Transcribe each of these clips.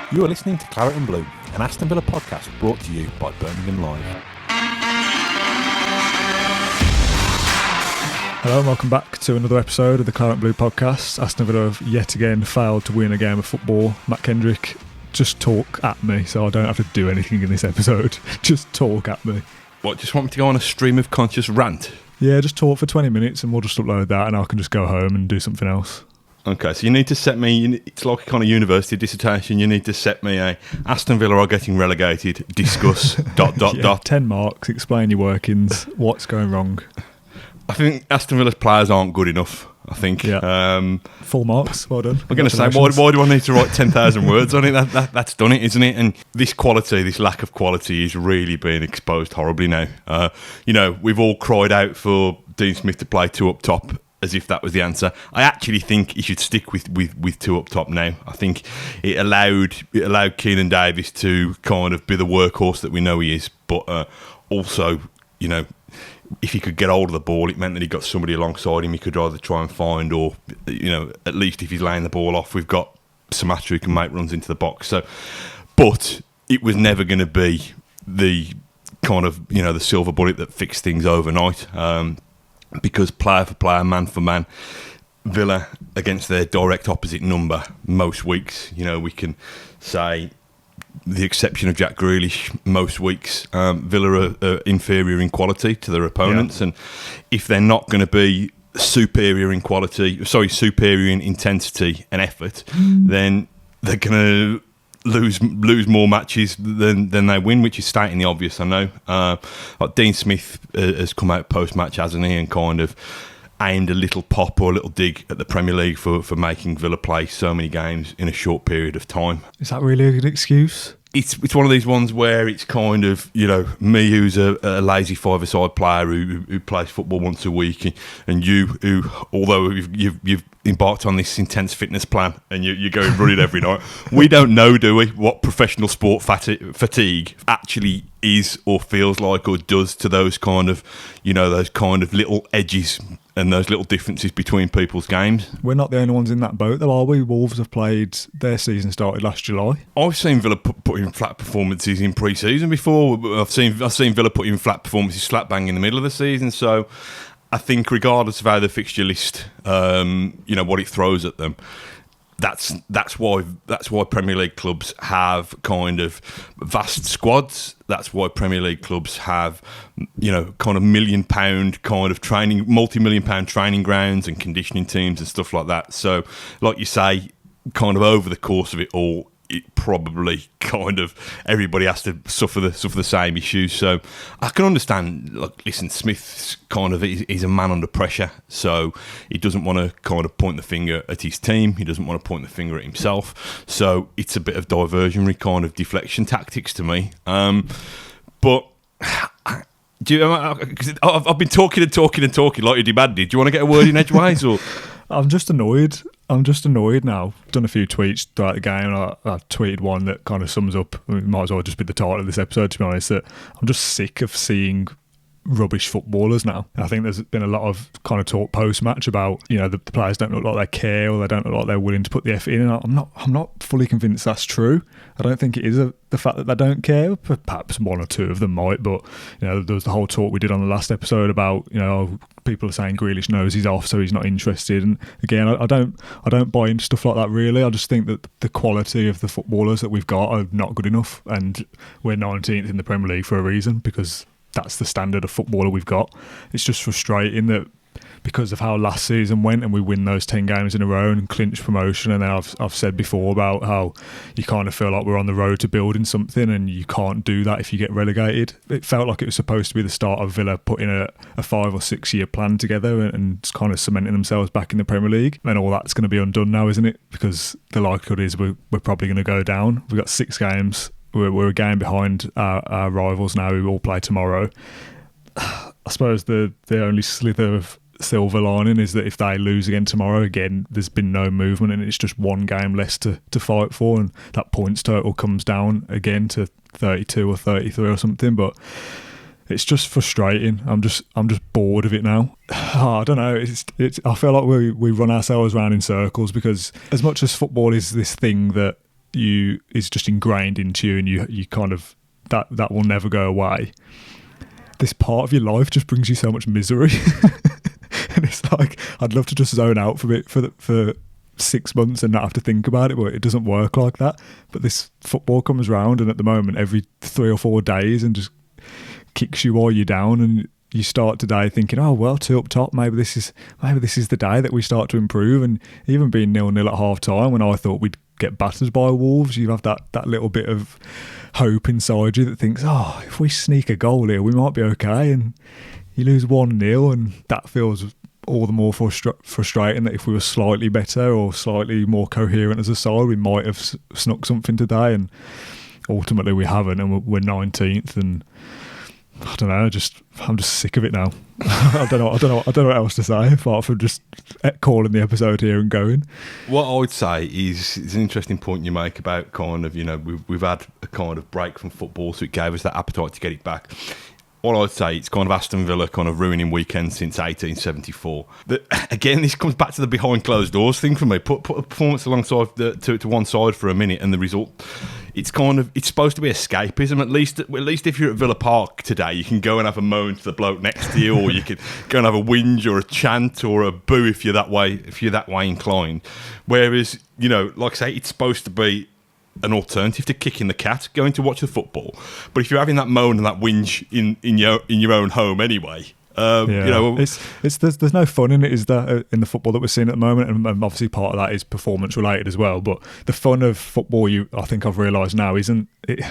You are listening to Claret Blue, an Aston Villa podcast brought to you by Birmingham Live. Hello and welcome back to another episode of the Claret Blue podcast. Aston Villa have yet again failed to win a game of football. Matt Kendrick, just talk at me so I don't have to do anything in this episode. Just talk at me. What, just want me to go on a stream of conscious rant? Yeah, just talk for 20 minutes and we'll just upload that and I can just go home and do something else. Okay, so you need to set me, it's like a kind of university dissertation, you need to set me a Aston Villa are getting relegated, discuss, ... 10 marks, explain your workings, what's going wrong. I think Aston Villa's players aren't good enough, I think. Yeah. Full marks, well done. I'm going to say, why do I need to write 10,000 words on it? That's done it, isn't it? And this lack of quality is really being exposed horribly now. We've all cried out for Dean Smith to play two up top, as if that was the answer. I actually think he should stick with two up top now. I think it allowed Keenan Davis to kind of be the workhorse that we know he is, but also, if he could get hold of the ball, it meant that he got somebody alongside him he could either try and find, or at least if he's laying the ball off, we've got Samatra who can make runs into the box. So, but it was never going to be the kind of the silver bullet that fixed things overnight. Because player for player, man for man, Villa against their direct opposite number most weeks, we can say, the exception of Jack Grealish, most weeks, Villa are inferior in quality to their opponents. Yeah. And if they're not going to be superior in intensity and effort, then they're going to lose more matches than they win, which is stating the obvious, I know. Like Dean Smith has come out post-match, hasn't he, and kind of aimed a little pop or a little dig at the Premier League for making Villa play so many games in a short period of time. Is that really a good excuse? It's one of these ones where it's kind of, me who's a lazy five-a-side player who plays football once a week, and you who, although you've embarked on this intense fitness plan and you're going running every night, we don't know, do we, what professional sport fatigue actually is or feels like or does to those kind of, those kind of little edges and those little differences between people's games. We're not the only ones in that boat, though, are we? Wolves have played, their season started last July. I've seen Villa put in flat performances in pre-season before. I've seen Villa put in flat performances slap bang in the middle of the season. So I think regardless of how the fixture list, what it throws at them, that's why Premier League clubs have kind of vast squads. That's why Premier League clubs have, kind of £1 million kind of training, multi-million-pound training grounds and conditioning teams and stuff like that. So, like you say, kind of over the course of it all, it probably kind of everybody has to suffer the same issues. So I can understand. Like, listen, Smith's kind of he's a man under pressure, so he doesn't want to kind of point the finger at his team. He doesn't want to point the finger at himself. So it's a bit of diversionary kind of deflection tactics to me. But I've been talking like you demanded. Do you want to get a word in edgeways or? I'm just annoyed now. I've done a few tweets throughout the game, and I tweeted one that kind of sums up, it might as well just be the title of this episode, to be honest, that I'm just sick of seeing rubbish footballers now. And I think there's been a lot of kind of talk post-match about, the players don't look like they care, or they don't look like they're willing to put the effort in. And I'm not fully convinced that's true. I don't think it is the fact that they don't care. Perhaps one or two of them might, but there was the whole talk we did on the last episode about people are saying Grealish knows he's off, so he's not interested. And again, I don't buy into stuff like that really. I just think that the quality of the footballers that we've got are not good enough, and we're 19th in the Premier League for a reason, because that's the standard of footballer we've got. It's just frustrating that because of how last season went and we win those 10 games in a row and clinch promotion, and then I've said before about how you kind of feel like we're on the road to building something, and you can't do that if you get relegated. It felt like it was supposed to be the start of Villa putting a 5 or 6 year plan together and kind of cementing themselves back in the Premier League. And all that's going to be undone now, isn't it? Because the likelihood is we're probably going to go down. We've got 6 games. We're a game behind our rivals now, who all play tomorrow. I suppose the only slither of silver lining is that if they lose again tomorrow, again, there's been no movement and it's just one game less to fight for, and that points total comes down again to 32 or 33 or something. But it's just frustrating. I'm just bored of it now. I don't know. I feel like we run ourselves around in circles, because as much as football is this thing that is just ingrained into you, and you kind of that will never go away. This part of your life just brings you so much misery, and it's like I'd love to just zone out from it for 6 months and not have to think about it, but it doesn't work like that. But this football comes round, and at the moment every 3 or 4 days, and just kicks you while you're down, and you start today thinking, oh well, 2 up top, maybe this is the day that we start to improve. And even being 0-0 at half time, when I thought we'd get battered by Wolves, you have that little bit of hope inside you that thinks, oh, if we sneak a goal here, we might be okay. And you lose 1-0, and that feels all the more frustrating, that if we were slightly better or slightly more coherent as a side, we might have snuck something today. And ultimately we haven't, and we're 19th, and I don't know, I'm just sick of it now. I don't know what else to say apart from just calling the episode here and going. What I would say is, it's an interesting point you make about kind of, we've had a kind of break from football, so it gave us that appetite to get it back. What I'd say, it's kind of Aston Villa kind of ruining weekends since 1874. Again, this comes back to the behind closed doors thing for me. Put a performance alongside to one side for a minute, and the result, it's supposed to be escapism. At least if you're at Villa Park today, you can go and have a moan to the bloke next to you, or you could go and have a whinge or a chant or a boo if you're that way inclined. Whereas, like I say, it's supposed to be an alternative to kicking the cat, going to watch the football. But if you're having that moan and that whinge in your own home anyway, there's no fun in it, is there, in the football that we're seeing at the moment? And obviously part of that is performance related as well. But the fun of football, I think I've realised now, isn't it?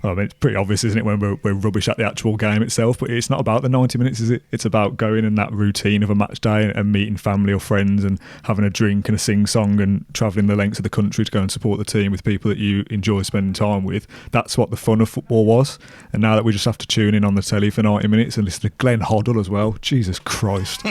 I mean, it's pretty obvious, isn't it, when we're rubbish at the actual game itself? But it's not about the 90 minutes, is it? It's about going in that routine of a match day and meeting family or friends and having a drink and a sing song and travelling the lengths of the country to go and support the team with people that you enjoy spending time with. That's what the fun of football was. And now that we just have to tune in on the telly for 90 minutes and listen to Glenn Hoddle as well. Jesus Christ.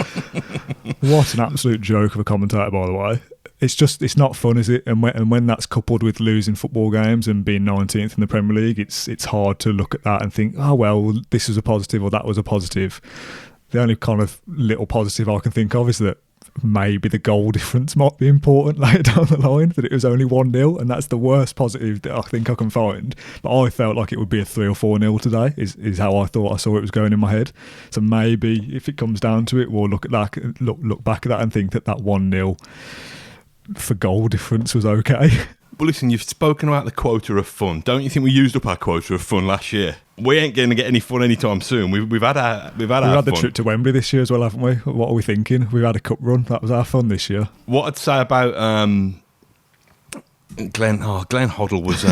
What an absolute joke of a commentator, by the way. It's not fun, is it? And when that's coupled with losing football games and being 19th in the Premier League, it's hard to look at that and think, oh well, this was a positive or that was a positive. The only kind of little positive I can think of is that maybe the goal difference might be important later down the line, that it was only 1-0, and that's the worst positive that I think I can find. But I felt like it would be a 3 or 4-0 today, is how I thought I saw it was going in my head. So maybe if it comes down to it, we'll look back at that and think that 1-0 for goal difference was okay. Well, listen, you've spoken about the quota of fun. Don't you think we used up our quota of fun last year? We ain't going to get any fun anytime soon. We've had the trip to Wembley this year as well, haven't we? What are we thinking? We've had a cup run. That was our fun this year. What I'd say about Glenn Hoddle was.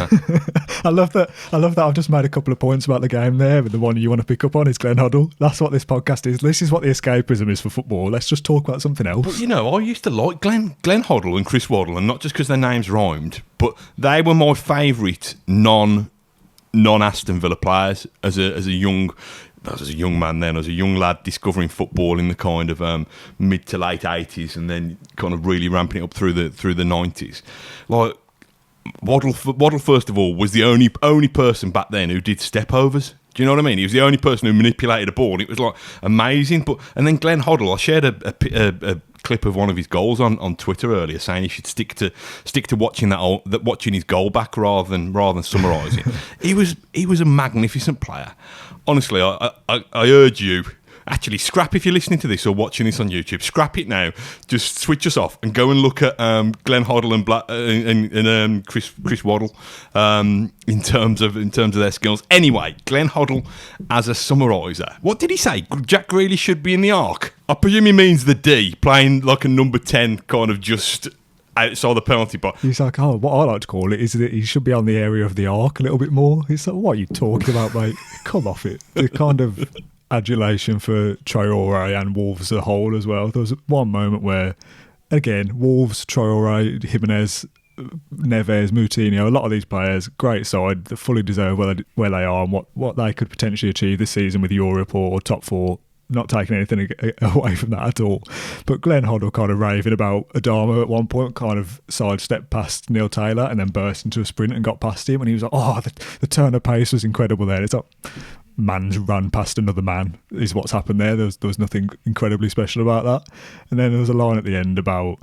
I love that. I've just made a couple of points about the game there, but the one you want to pick up on is Glenn Hoddle. That's what this podcast is. This is what the escapism is for football. Let's just talk about something else. But I used to like Glenn Hoddle and Chris Waddle, and not just because their names rhymed, but they were my favourite non-Aston Villa players as a young man then, as a young lad discovering football in the kind of mid to late 80s, and then kind of really ramping it up through the 90s. Like Waddle first of all was the only person back then who did step overs. Do you know what I mean? He was the only person who manipulated a ball, and it was like amazing. And then Glenn Hoddle, I shared a clip of one of his goals on Twitter earlier, saying he should stick to watching watching his goal back rather than summarising. He was a magnificent player. Honestly, I urge you. Actually, scrap if you're listening to this or watching this on YouTube. Scrap it now. Just switch us off and go and look at Glenn Hoddle and Chris Waddle in terms of their skills. Anyway, Glenn Hoddle as a summariser. What did he say? Jack Grealish should be in the arc. I presume he means the D, playing like a number 10, kind of just outside the penalty box. He's like, oh, what I like to call it is that he should be on the area of the arc a little bit more. He's like, what are you talking about, mate? Come off it. The kind of adulation for Traore and Wolves as a whole as well. There was one moment where, again, Wolves, Traore, Jimenez, Neves, Moutinho, a lot of these players, great side, that fully deserve where they are and what they could potentially achieve this season with Europe or top 4. Not taking anything away from that at all. But Glenn Hoddle kind of raving about Adama at one point, kind of sidestepped past Neil Taylor and then burst into a sprint and got past him, and he was like, oh, the turn of pace was incredible there. It's like, man's run past another man is what's happened there. There was nothing incredibly special about that. And then there was a line at the end about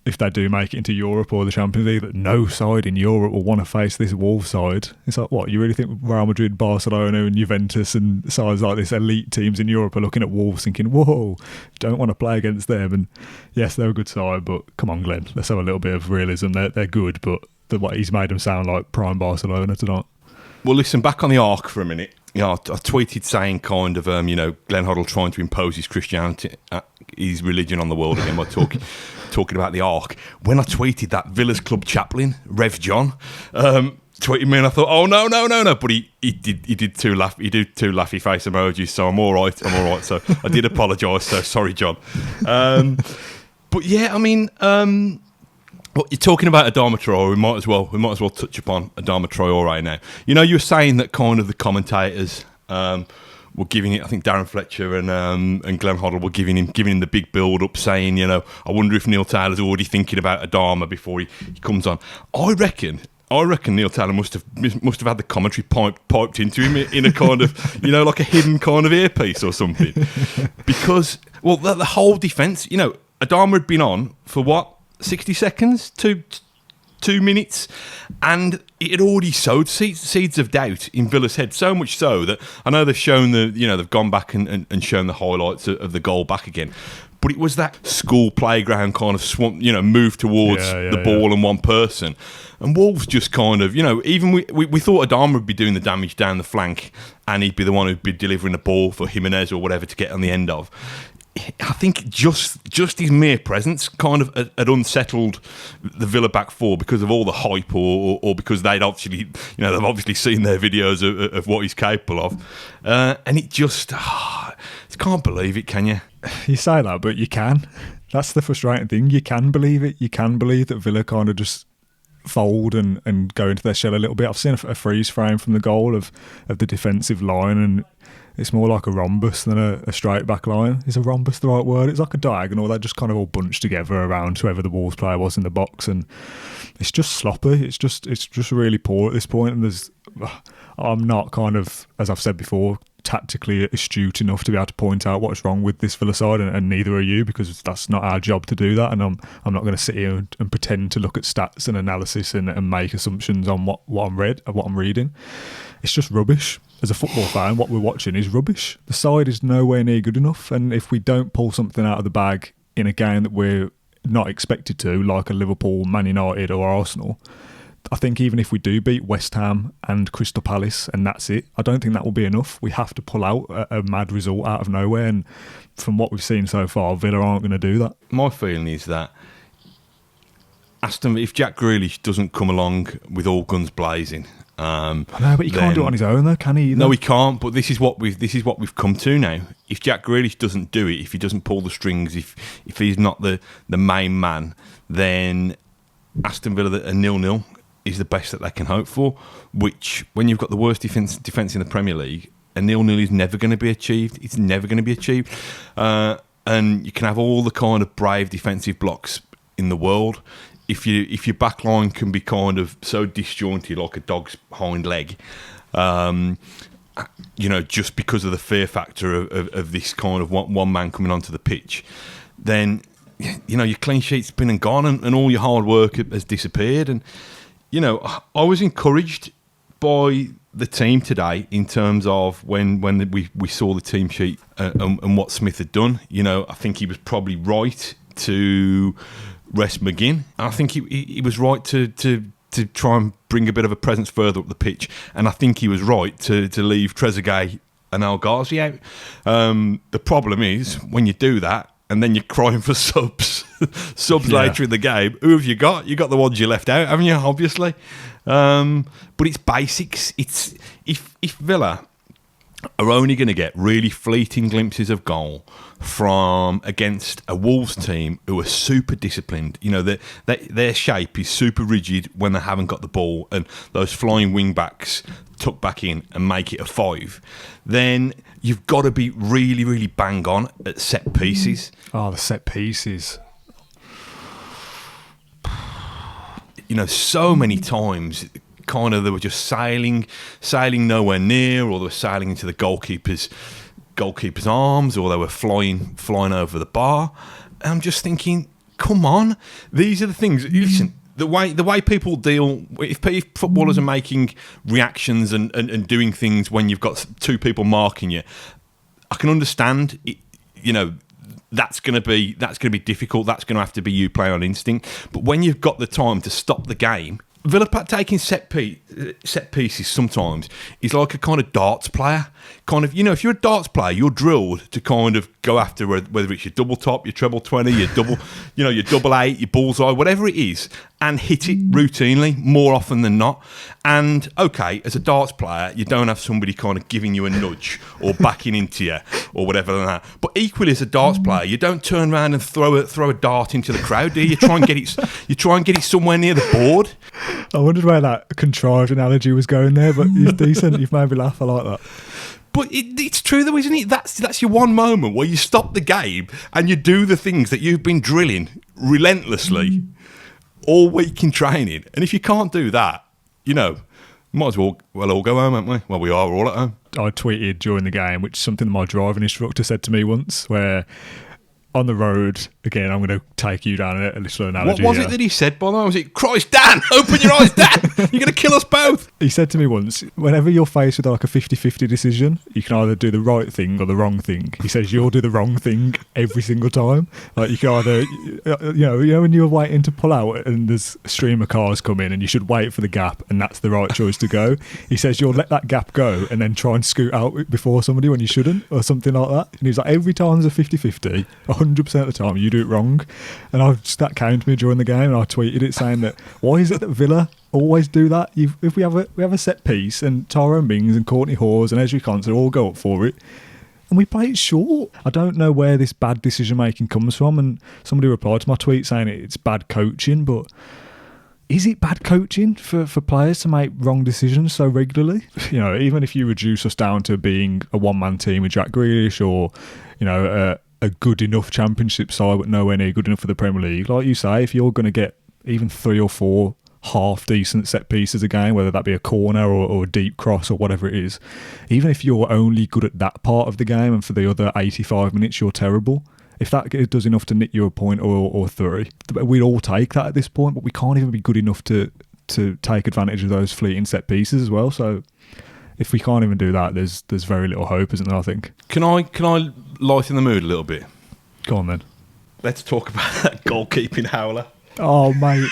if they do make it into Europe or the Champions League, that no side in Europe will want to face this Wolves side. It's like, what, you really think Real Madrid, Barcelona and Juventus and sides like this, elite teams in Europe, are looking at Wolves thinking, whoa, don't want to play against them? And yes, they're a good side, but come on, Glenn, let's have a little bit of realism. They're good, but he's made them sound like prime Barcelona tonight. Well, listen, back on the arc for a minute. I tweeted saying kind of, Glenn Hoddle trying to impose his Christianity, his religion on the world again by talking about the arc. When I tweeted that, Villa's club chaplain, Rev John, tweeted me, and I thought, oh no, but he did two laughy face emojis, so I'm all right. So I did apologise. So sorry, John. But yeah, I mean. Well, you're talking about Adama Traore. We might as well touch upon Adama Traore right now. You were saying that kind of the commentators were giving it. I think Darren Fletcher and Glenn Hoddle were giving him the big build up, saying, I wonder if Neil Taylor's already thinking about Adama before he comes on. I reckon Neil Taylor must have had the commentary piped into him in a kind of like a hidden kind of earpiece or something, because the whole defence. Adama had been on for what? 60 seconds, 2 minutes, and it had already sowed seeds of doubt in Villa's head, so much so that I know they've shown they've gone back and shown the highlights of the goal back again, but it was that school playground kind of swamp, move towards the ball and one person, and Wolves just kind of, even we thought Adama would be doing the damage down the flank and he'd be the one who'd be delivering the ball for Jimenez or whatever to get on the end of. I think just his mere presence kind of had unsettled the Villa back four because of all the hype, or because they'd obviously they've obviously seen their videos of what he's capable of, and it just you can't believe it, can you? You say that, but you can. That's the frustrating thing. You can believe it. You can believe that Villa kind of just fold and go into their shell a little bit. I've seen a freeze frame from the goal of the defensive line, and it's more like a rhombus than a straight back line. Is a rhombus the right word? It's like a diagonal. They're just kind of all bunched together around whoever the Wolves player was in the box, and it's just sloppy. It's just really poor at this point. And I'm not kind of, as I've said before, tactically astute enough to be able to point out what's wrong with this Villa side, and neither are you, because that's not our job to do that. And I'm not going to sit here and pretend to look at stats and analysis and make assumptions on what I'm reading. It's just rubbish. As a football fan, what we're watching is rubbish. The side is nowhere near good enough, and if we don't pull something out of the bag in a game that we're not expected to, like a Liverpool, Man United or Arsenal, I think even if we do beat West Ham and Crystal Palace and that's it, I don't think that will be enough. We have to pull out a mad result out of nowhere, and from what we've seen so far, Villa aren't going to do that. My feeling is that if Jack Grealish doesn't come along with all guns blazing, I know, but he can't do it on his own, though, can he? No, he can't. But this is what we've come to now. If Jack Grealish doesn't do it, if he doesn't pull the strings, if he's not the main man, then Aston Villa a 0-0 is the best that they can hope for. Which, when you've got the worst defence in the Premier League, a 0-0 is never going to be achieved. It's never going to be achieved. And you can have all the kind of brave defensive blocks in the world. If your back line can be kind of so disjointed like a dog's hind leg, just because of the fear factor of this kind of one man coming onto the pitch, then your clean sheet's been and gone, and all your hard work has disappeared. And I was encouraged by the team today in terms of when we saw the team sheet and what Smith had done. I think he was probably right to rest McGinn. I think he was right to try and bring a bit of a presence further up the pitch, and I think he was right to leave Trezeguet and El Ghazi out. The problem is when you do that and then you're crying for subs later in the game. Who have you got? You got the ones you left out, haven't you? Obviously, but it's basics. It's if Villa are only going to get really fleeting glimpses of goal from against a Wolves team who are super disciplined. Their shape is super rigid when they haven't got the ball, and those flying wing backs tuck back in and make it a 5. Then you've got to be really, really bang on at set pieces. Oh, the set pieces. So many times kind of they were just sailing nowhere near, or they were sailing into the goalkeeper's arms, or they were flying over the bar. And I'm just thinking, come on. These are the things. Listen, the way people deal, if footballers are making reactions and doing things when you've got two people marking you, I can understand it, that's going to be difficult. That's going to have to be you playing on instinct. But when you've got the time to stop the game, Villa taking set pieces sometimes is like a kind of darts player. Kind of, if you're a darts player, you're drilled to kind of go after whether it's your double top, your treble 20, your double, your double 8, your bullseye, whatever it is, and hit it routinely more often than not. And okay, as a darts player, you don't have somebody kind of giving you a nudge or backing into you or whatever like that. But equally, as a darts player, you don't turn around and throw a dart into the crowd, do you? You try and get it somewhere near the board. I wondered where that contrived analogy was going there, but it's decent. You've made me laugh. I like that. But it's true though, isn't it? That's your one moment where you stop the game and you do the things that you've been drilling relentlessly all week in training. And if you can't do that, might as well all go home, haven't we? Well, we are all at home. I tweeted during the game, which is something that my driving instructor said to me once, where on the road, again, I'm going to take you down a little analogy. What was it that he said, by the way? Was it, Christ, Dan, open your eyes, Dan, you're going to kill us both? He said to me once, whenever you're faced with like a 50-50 decision, you can either do the right thing or the wrong thing. He says you'll do the wrong thing every single time. Like you can either, when you're waiting to pull out and there's a stream of cars come in and you should wait for the gap and that's the right choice to go. He says you'll let that gap go and then try and scoot out before somebody when you shouldn't or something like that. And he's like, every time there's a 50-50, 100% of the time you do it wrong. And that came to me during the game and I tweeted it saying that, why is it that Villa always do that? If we have a set piece and Tyrone Mings and Courtney Hawes and Ezri Konsa all go up for it and we play it short. I don't know where this bad decision making comes from, and somebody replied to my tweet saying it's bad coaching, but is it bad coaching for players to make wrong decisions so regularly? Even if you reduce us down to being a one-man team with Jack Grealish or a good enough championship side but nowhere near good enough for the Premier League, like you say, if you're going to get even 3 or 4 half decent set pieces a game, whether that be a corner or a deep cross or whatever it is, even if you're only good at that part of the game and for the other 85 minutes you're terrible, if that does enough to nick you a point or 3, we'd all take that at this point. But we can't even be good enough to take advantage of those fleeting set pieces as well. So if we can't even do that, there's very little hope, isn't there, I think? Can I lighten the mood a little bit? Go on then. Let's talk about that goalkeeping howler. Oh, mate.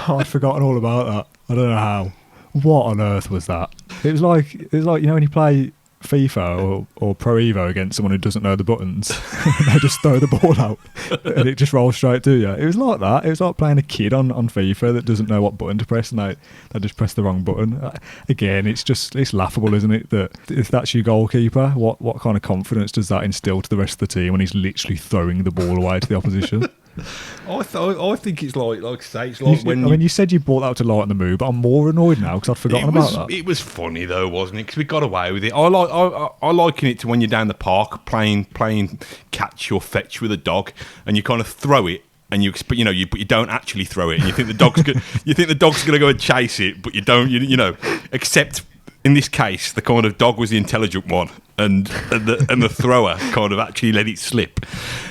I'd forgotten all about that. I don't know how. What on earth was that? It was like when you play FIFA or Pro Evo against someone who doesn't know the buttons and they just throw the ball out and it just rolls straight to you. It was like that. It was like playing a kid on FIFA that doesn't know what button to press and they just press the wrong button. Again, it's laughable, isn't it, that if that's your goalkeeper, what kind of confidence does that instill to the rest of the team when he's literally throwing the ball away to the opposition? I think it's like I say, it's like you said you brought that up to lighten the mood, but I'm more annoyed now because I'd forgotten about that. It was funny though, wasn't it? Because we got away with it. I liken it to when you're down the park playing catch or fetch with a dog, and you kind of throw it, and but you don't actually throw it, and you think the dog's going to go and chase it, but you don't. Except in this case, the kind of dog was the intelligent one, and the thrower kind of actually let it slip.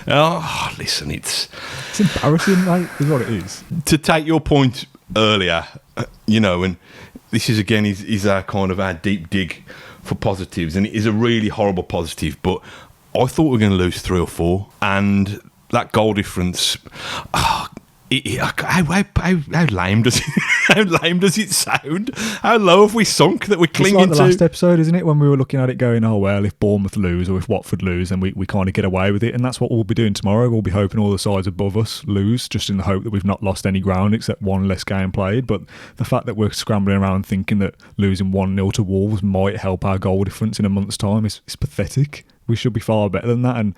Oh, listen, it's embarrassing, mate, is what it is. To take your point earlier, and this is again is our kind of our deep dig for positives, and it is a really horrible positive. But I thought we were going to lose 3 or 4, and that goal difference. How lame does it? How lame does it sound? How low have we sunk that we're clinging to? It's like the last episode, isn't it? When we were looking at it, going, "Oh well, if Bournemouth lose or if Watford lose, then we kind of get away with it." And that's what we'll be doing tomorrow. We'll be hoping all the sides above us lose, just in the hope that we've not lost any ground except one less game played. But the fact that we're scrambling around thinking that losing 1-0 to Wolves might help our goal difference in a month's time is pathetic. We should be far better than that. And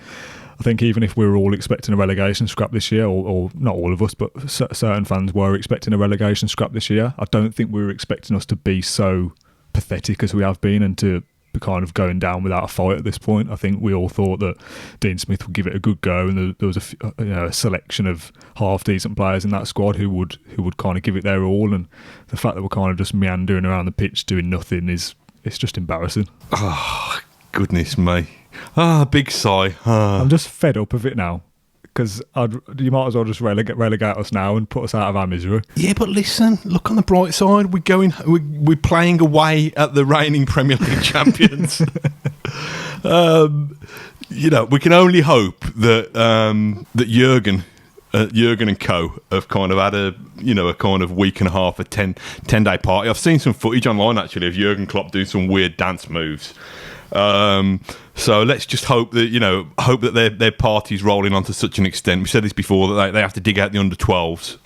I think even if we were all expecting a relegation scrap this year, or not all of us, but certain fans were expecting a relegation scrap this year, I don't think we were expecting us to be so pathetic as we have been and to be kind of going down without a fight at this point. I think we all thought that Dean Smith would give it a good go, and there was a selection of half-decent players in that squad who would kind of give it their all, and the fact that we're kind of just meandering around the pitch doing nothing it's just embarrassing. Oh, goodness me. Big sigh. I'm just fed up of it now. because you might as well just relegate us now and put us out of our misery. Yeah, but listen, look on the bright side. We're playing away at the reigning Premier League champions. We can only hope that that Jurgen and co have kind of had a kind of week and a half, a 10-day party. I've seen some footage online actually of Jurgen Klopp doing some weird dance moves. So let's just hope that their party's rolling on to such an extent. We said this before, that they have to dig out the under 12s,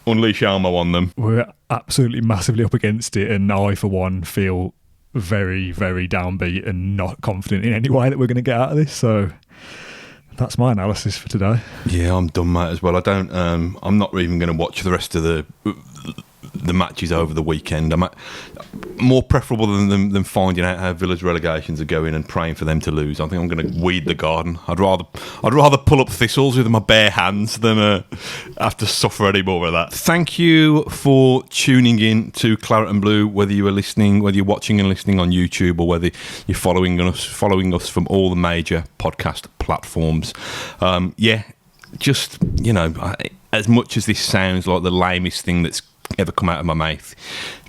unleash Elmo on them. We're absolutely massively up against it, and I for one feel very, very downbeat and not confident in any way that we're going to get out of this. So that's my analysis for today. Yeah, I'm done, mate, as well. I'm not even going to watch the rest of the matches over the weekend. I'm more preferable than finding out how Villa's relegations are going and praying for them to lose. I think I'm going to weed the garden. I'd rather pull up thistles with my bare hands than have to suffer any more of that. Thank you for tuning in to Claret and Blue, whether you're watching and listening on YouTube or whether you're following us from all the major podcast platforms. As much as this sounds like the lamest thing that's ever come out of my mouth,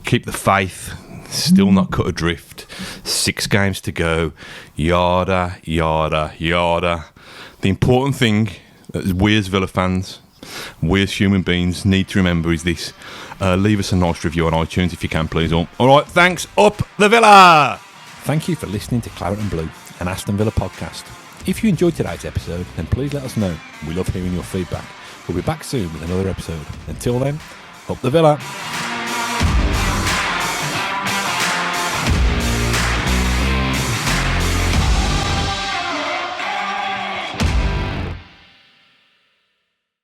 keep the faith. Still not cut adrift. 6 games to go. Yada, yada, yada. The important thing that we as Villa fans, we as human beings need to remember is this. Leave us a nice review on iTunes if you can, please. All right, thanks. Up the Villa! Thank you for listening to Claret and Blue, an Aston Villa podcast. If you enjoyed today's episode, then please let us know. We love hearing your feedback. We'll be back soon with another episode. Until then, up the Villa!